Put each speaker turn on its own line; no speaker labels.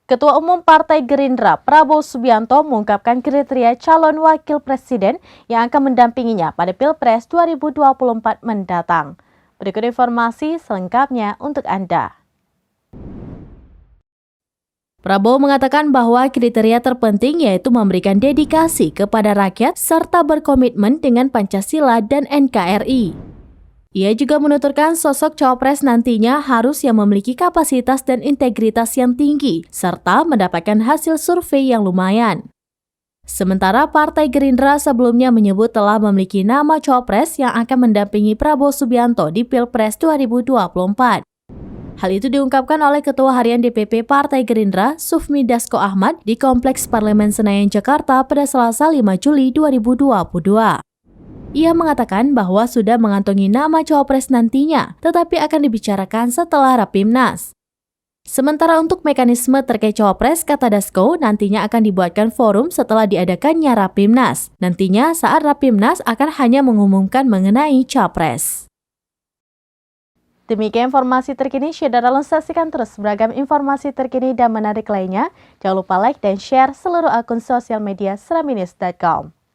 Ketua Umum Partai Gerindra Prabowo Subianto mengungkapkan kriteria calon wakil presiden yang akan mendampinginya pada Pilpres 2024 mendatang. Berikut informasi selengkapnya untuk Anda. Prabowo mengatakan bahwa kriteria terpenting yaitu memberikan dedikasi kepada rakyat serta berkomitmen dengan Pancasila dan NKRI. Ia juga menuturkan sosok cawapres nantinya harus yang memiliki kapasitas dan integritas yang tinggi, serta mendapatkan hasil survei yang lumayan. Sementara Partai Gerindra sebelumnya menyebut telah memiliki nama cawapres yang akan mendampingi Prabowo Subianto di Pilpres 2024. Hal itu diungkapkan oleh Ketua Harian DPP Partai Gerindra, Sufmi Dasko Ahmad, di Kompleks Parlemen Senayan, Jakarta pada Selasa 5 Juli 2022. Ia mengatakan bahwa sudah mengantongi nama cawapres nantinya, tetapi akan dibicarakan setelah Rapimnas. Sementara untuk mekanisme terkait cawapres, kata Dasko, nantinya akan dibuatkan forum setelah diadakannya Rapimnas. Nantinya saat Rapimnas akan hanya mengumumkan mengenai capres. Demikian informasi terkini, saudara saksikan terus beragam informasi terkini dan menarik lainnya. Jangan lupa like dan share seluruh akun sosial media seraminus.com.